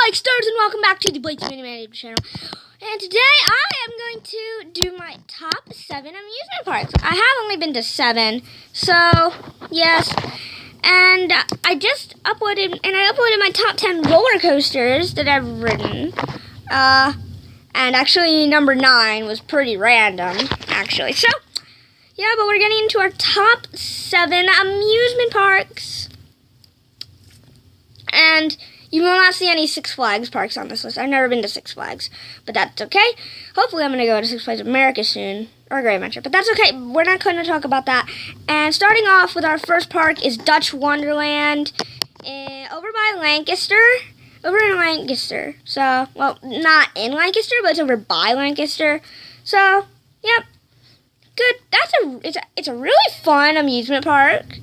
like, stars, and welcome back to the Blake's Mini channel. And today I am going to do my top 7 amusement parks. I have only been to 7, so yes. And I just uploaded, my top 10 roller coasters that I've ridden. And actually number 9 was pretty random, actually. So, yeah, but we're getting into our top 7 amusement parks. And you will not see any Six Flags parks on this list. I've never been to Six Flags, but that's okay. Hopefully I'm going to go to Six Flags America soon, or Great Adventure, but that's okay. We're not going to talk about that. And starting off with our first park is Dutch Wonderland over by Lancaster. Over in Lancaster. So, well, not in Lancaster, but it's over by Lancaster. So, yep. Good. It's a really fun amusement park.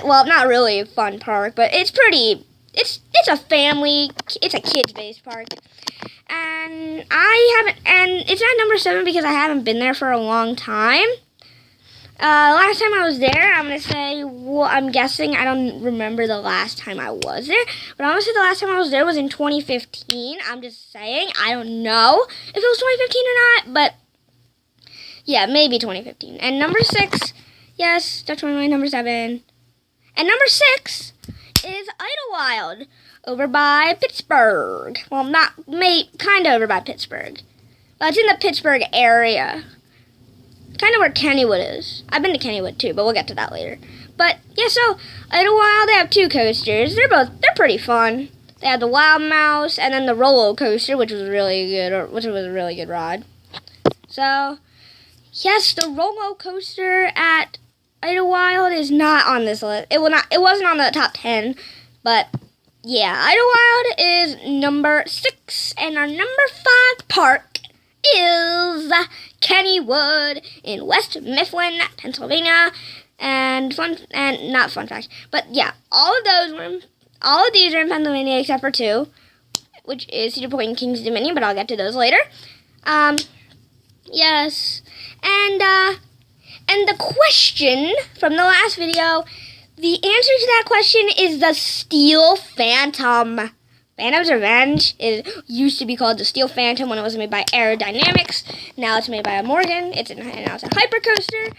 Well, not really a fun park, but it's pretty. It's a kids-based park. And it's at number 7 because I haven't been there for a long time. Last time I was there, I'm guessing, I don't remember the last time I was there, but honestly, the last time I was there was in 2015. I'm just saying, I don't know if it was 2015 or not, but yeah, maybe 2015. And number 6, yes, Dutch Wonderland, number 7. And number 6 is Idlewild, over by Pittsburgh. Well, kind of over by Pittsburgh. But it's in the Pittsburgh area. Kind of where Kennywood is. I've been to Kennywood too, but we'll get to that later. But, yeah, so, Idlewild, they have 2 coasters. They're pretty fun. They have the Wild Mouse and then the roller coaster, which was a really good ride. So, yes, the roller coaster at Idlewild is not on this list. It wasn't on the top 10, but yeah, Idlewild is number 6, and our number 5 park is Kennywood in West Mifflin, Pennsylvania. And not fun fact, but yeah, all of these are in Pennsylvania except for 2, which is Cedar Point and Kings Dominion, but I'll get to those later. Yes, and the question from the last video, the answer to that question is the Steel Phantom. Phantom's Revenge used to be called the Steel Phantom when it was made by Aerodynamics. Now it's made by Morgan. Now it's a hypercoaster.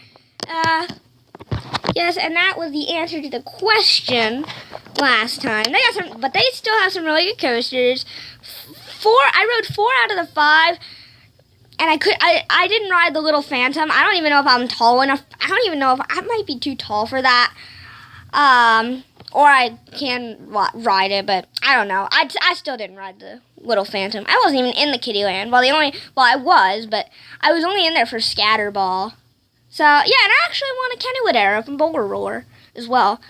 Yes, and that was the answer to the question last time. But they still have some really good coasters. I rode 4 out of the 5. And I didn't ride the Little Phantom. I don't even know if I'm tall enough. I don't even know if I might be too tall for that. Or I can ride it, but I don't know. I still didn't ride the Little Phantom. I wasn't even in the Kittyland. I was, but I was only in there for Scatterball. So, yeah, and I actually won a Kennywood Arrow from Boulder Roller as well.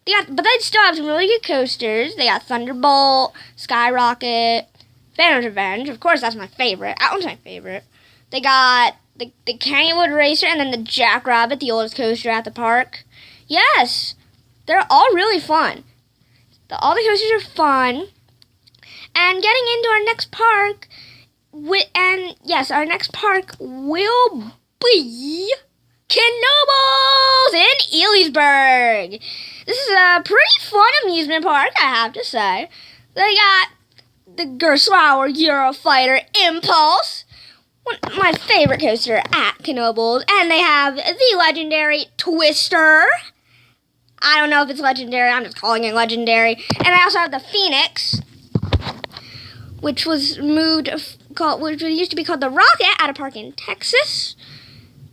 But they still have some really good coasters. They got Thunderbolt, Skyrocket, Phantom's Revenge. Of course, that's my favorite. That one's my favorite. They got the Kennywood Racer and then the Jackrabbit, the oldest coaster at the park. Yes, they're all really fun. All the coasters are fun. And getting into our next park, our next park will be Knoebels in Elysburg. This is a pretty fun amusement park, I have to say. They got the Gerstlauer Eurofighter Impulse, my favorite coaster at Knoebels, and they have the legendary Twister. I don't know if it's legendary, I'm just calling it legendary. And I also have the Phoenix, which used to be called the Rocket at a park in Texas,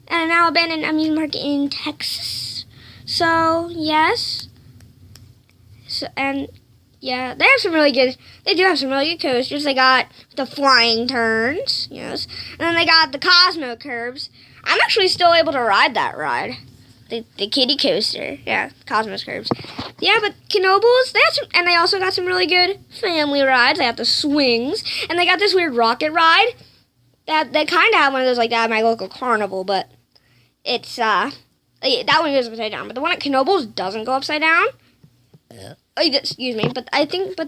and now abandoned amusement park in Texas. So, yes. Yeah, they do have some really good coasters. They got the Flying Turns, yes. And then they got the Cosmo Curves. I'm actually still able to ride that ride. The kiddie coaster. Yeah, Cosmos Curves. Yeah, but Knoebels, they also got some really good family rides. They have the swings, and they got this weird rocket ride. They kind of have one of those like that at my local carnival, but it's, that one goes upside down. But the one at Knoebels doesn't go upside down. Yeah. Excuse me, but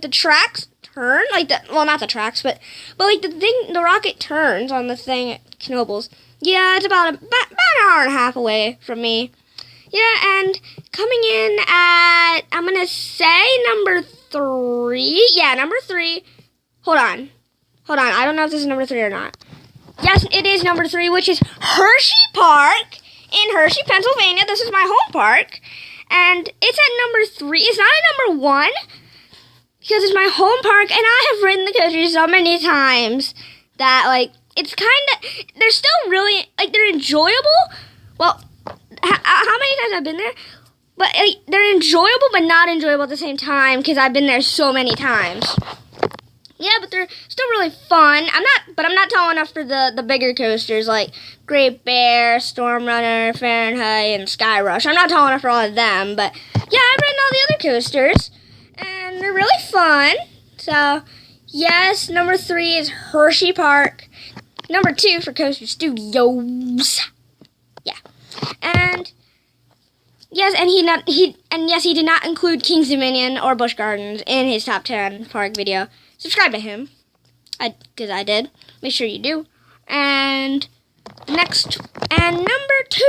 the tracks turn, not the tracks, but the rocket turns on the thing at Knoebels. Yeah, it's about an hour and a half away from me. Yeah, and coming in at, I'm going to say number 3. Yeah, number 3 Hold on. I don't know if this is number 3 or not. Yes, it is number 3, which is Hershey Park in Hershey, Pennsylvania. This is my home park. And it's at number 3. It's not at number 1 because it's my home park. And I have ridden the coaster so many times that, like, it's kind of, they're still really, like, they're enjoyable. Well, how many times I've been there? But they're enjoyable, but not enjoyable at the same time because I've been there so many times. Yeah, but they're still really fun. I'm not tall enough for the bigger coasters like Great Bear, Storm Runner, Fahrenheit, and Sky Rush. I'm not tall enough for all of them, but yeah, I've ridden all the other coasters, and they're really fun. So, yes, number 3 is Hershey Park. Number 2 for Coaster Studios. Yeah, and yes, and he did not include King's Dominion or Busch Gardens in his top 10 park video. Subscribe to him, because I did. Make sure you do. And number 2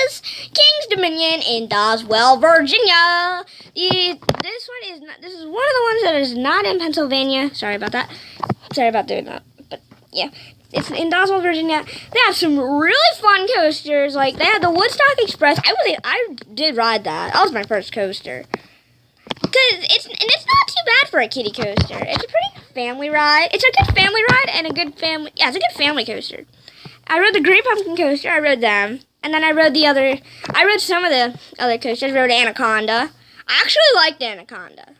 is King's Dominion in Doswell, Virginia. This is one of the ones that is not in Pennsylvania. Sorry about that. Sorry about doing that. But yeah, it's in Doswell, Virginia. They have some really fun coasters. Like they have the Woodstock Express. I did ride that. That was my first coaster. It's not too bad for a kiddie coaster. It's a pretty family ride. It's a good family ride and a good family. Yeah, it's a good family coaster. I rode the Great Pumpkin Coaster. I rode them, and then I rode some of the other coasters. I rode Anaconda. I actually liked Anaconda.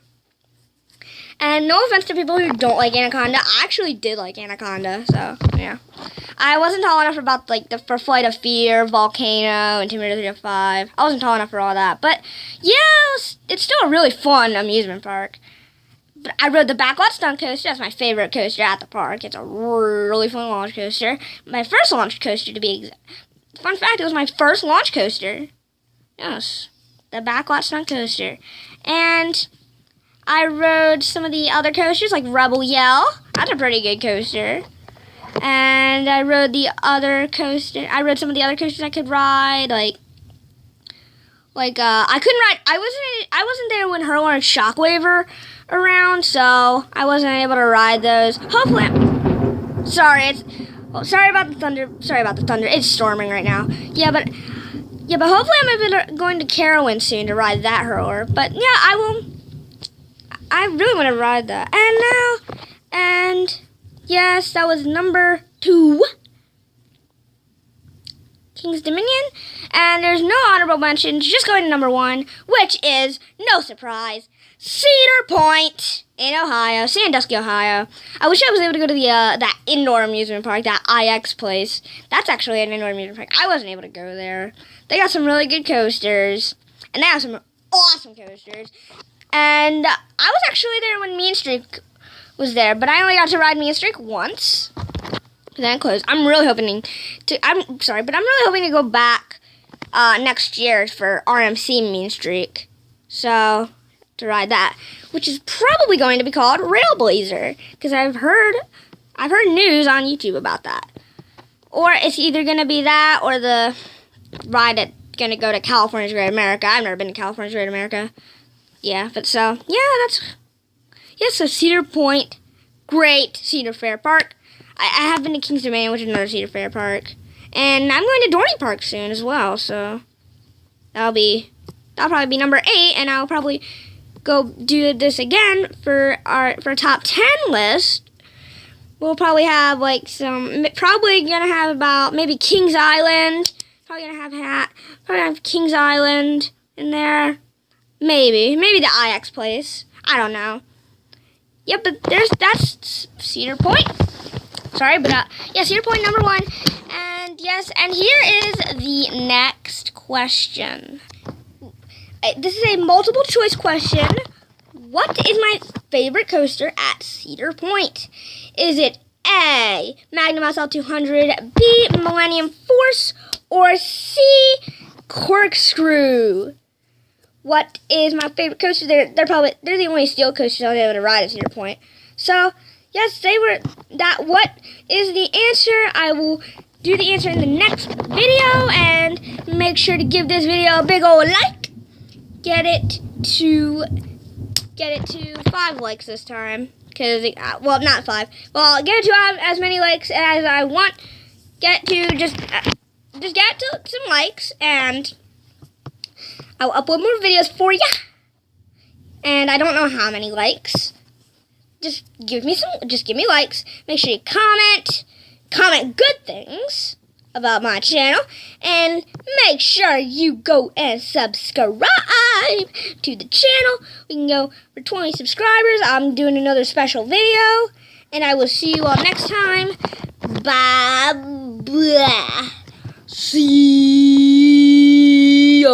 And no offense to people who don't like Anaconda, I actually did like Anaconda. So yeah, I wasn't tall enough for Flight of Fear, Volcano, and Intimidator 305. I wasn't tall enough for all that, but yeah, it's still a really fun amusement park. But I rode the Backlot Stunt Coaster. That's my favorite coaster at the park. It's a really fun launch coaster. My first launch coaster, to be exact. Fun fact, it was my first launch coaster. Yes, the Backlot Stunt Coaster. And I rode some of the other coasters, like Rebel Yell. That's a pretty good coaster. And I rode some of the other coasters I could ride, I couldn't ride. I wasn't there when Hurler and Shockwave were around, so I wasn't able to ride those. Hopefully, sorry about the thunder. Sorry about the thunder. It's storming right now. Yeah, but hopefully I'm going to Carowinds soon to ride that Hurler. But yeah, I will. I really want to ride that. And yes, that was number 2. King's Dominion. And there's no honorable mentions, just going to number 1, which is, no surprise, Cedar Point in Ohio, Sandusky, Ohio. I wish I was able to go to that indoor amusement park, that IX place. That's actually an indoor amusement park. I wasn't able to go there. They got some really good coasters, and they have some awesome coasters. And I was actually there when Mean Streak was there, but I only got to ride Mean Streak once. Then it closed. I'm really hoping to go back next year for RMC Mean Streak. So, to ride that, which is probably going to be called Railblazer, because I've heard news on YouTube about that. Or it's either going to be that or the ride that's going to go to California's Great America. I've never been to California's Great America. Yeah, but so, yeah, so Cedar Point, great Cedar Fair Park. I have been to King's Dominion, which is another Cedar Fair Park. And I'm going to Dorney Park soon as well, so that'll probably be number 8, and I'll probably go do this again for our top 10 list. We'll probably have about maybe Kings Island. Probably have Kings Island in there. Maybe the IX place. I don't know. Yeah, but that's Cedar Point. Sorry, but yeah, Cedar Point number 1. And yes, and here is the next question. This is a multiple choice question. What is my favorite coaster at Cedar Point? Is it A, Magnum SL 200, B, Millennium Force, or C, Corkscrew? What is my favorite coaster? They're the only steel coasters I'll be able to ride at Cedar Point. So, yes, what is the answer? I will do the answer in the next video, and make sure to give this video a big old like. Get it to get it to 5 likes this time. Because, well, not 5. Well, get it to as many likes as I want. Get to just get to some likes, and I'll upload more videos for ya. And I don't know how many likes. Just give me likes. Make sure you comment good things about my channel, and make sure you go and subscribe to the channel. We can go for 20 subscribers. I'm doing another special video, and I will see you all next time. Bye bye. See you.